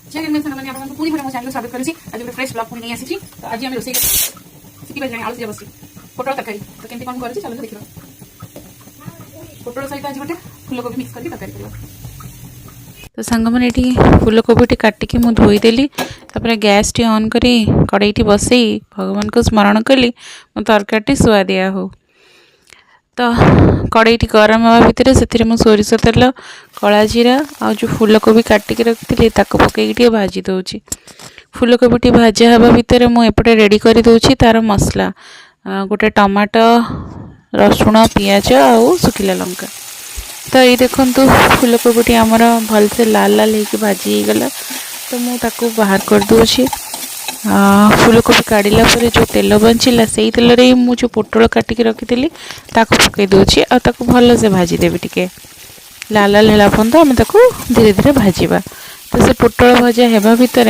जय जगन्नाथ साଙ୍ଗमाने आपन पूरी भरे मो चैनल स्वागत करिछि। आज एक फ्रेश ब्लॉग पुनी नै आसीछि। तो आज हम रोसई सिटी बाज जानी आलू सिया बसी पोटल तरकारी तो केमती कोन करछि चलो देखिबा। पोटल सहित आज गोटे फूलकोबी मिक्स करके तरकारी करबा। तो सांग मैंने फूलकोबी काटिकी मुझे धोईदेली गैस टी ऑन करी कड़ाई बसई भगवान को स्मरण कली मो तरकारी सुआ दिया हो। तो कड़ाई गरम हवा भितर से मुझे सोरिष तेल कला जीरा आ जो फूलकोबी काटिकी रखी पकईकी भाजी दूची। फूलकोबी भाजा हवा भितर मुझे रेडी कर दूची तार मसला गोटे टमाटो रसुण पियाज आउ सुखिला लंका। तो ये देखु फूलकोबी आमर भलसे लाल लाल होकर भाजी गला। तो मुझे बाहर कर दूची। फूलकोबी काढ़ला जो तेल बचिला से तेल रे मु जो पोटल काटिकी रखी पकई दूची आ भल से भाजी देवी टिके लाल लाल है पर्यंत आम धीरे धीरे भाजवा। तो से पोटल भजा हेबा भितर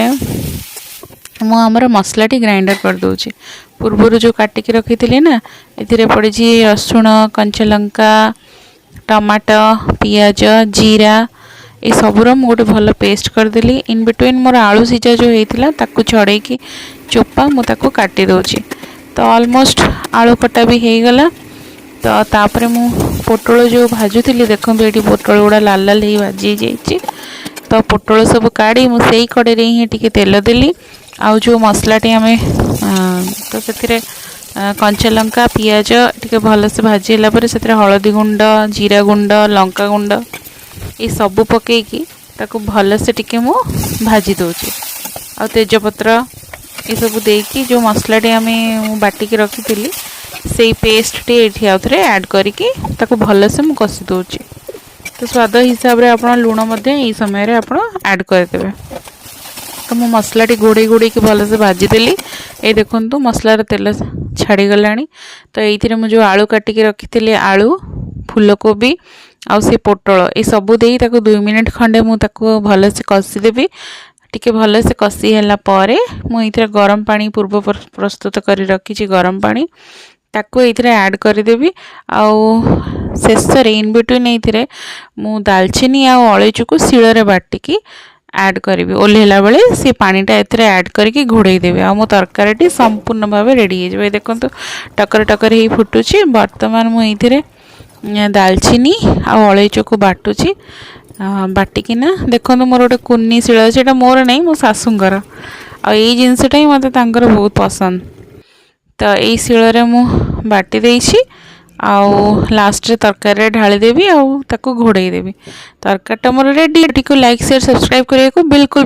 आमर मसलाटी ग्राइंडर कर दूची। पूर्वर जो काटिकी रखी ना ए पड़ी रसुण कंचा लंका टमाटो पियाज जीरा ये सबूर गोटे भल पेस्ट करदेली। इन बिटवीन मोर आलू सीझा जो होता ताकू छड़े की चोपा मुझे काटी दूची। तो ऑलमोस्ट आलू कटा भी हो गला। तो तापर मु पोटल जो भाजुली देखो ये पोटल गुड़ा लाल लाल हो भाजी जाइए। तो पोटल सब काढ़ी मुझे कड़े ही टिके तेल देली आउ जो मसलाटी आम तो से कंचा लंका पियाज टिके भल से भाजी से हलदी गुंड जीरा गुंड लंका गुंड ये सब पकईकी भल से टिके मु भाजी दूची। आ तेजपत्र ये सब देकी जो मसलाटी आम बाटिकी रखी से पेस्ट टी आउ थे ऐड करके भल से मु कषि दूची। तो स्वाद हिसाब से आप लुण ये समय आप ऐड करदे। तो मो मसलाटी घोड़े घोड़े की भल से भाजीदेली। ये देखो मसलार तेल छाड़ी गला। तो ये मुझे आलू काटिकी रखी आलू फूलकोबी आउ से पोटल ये सबू दे 2 मिनट खंडे मुझे भल से कषिदेवी। टिके भल से कषि है मुझे गरम पानी पूर्व प्रस्तुत कर रखी गरम पानी ताको ये ऐड करदेवी। आउ शेष इन बिटवीन ये मु दालचीनी आउ अलैची को शिଳରେ बाटिकी ऐड करी ओल्हेला बेले सी पानीटा एथरे ऐड करके घोड़े देवे। आ मो तरकारी संपूर्ण भाव रेडी हो। देखो टकर टकर ही फुटुची। बर्तमान मुझे दालचीनी आउ अलैची को बाटुची बाटिकिना देखो मोर गोटे कुन्नी शिल अच्छे मोर नहीं मो शाशुंकर आई जिनसटा ही मत बहुत पसंद। तो यही शिଳରେ मु बाटी देइछि आउ लास्ट रे तरकारी ढाली देवी आउ ताको घोड़े देवी। तरकारीटा more ready. Like share subscribe करने को बिल्कुल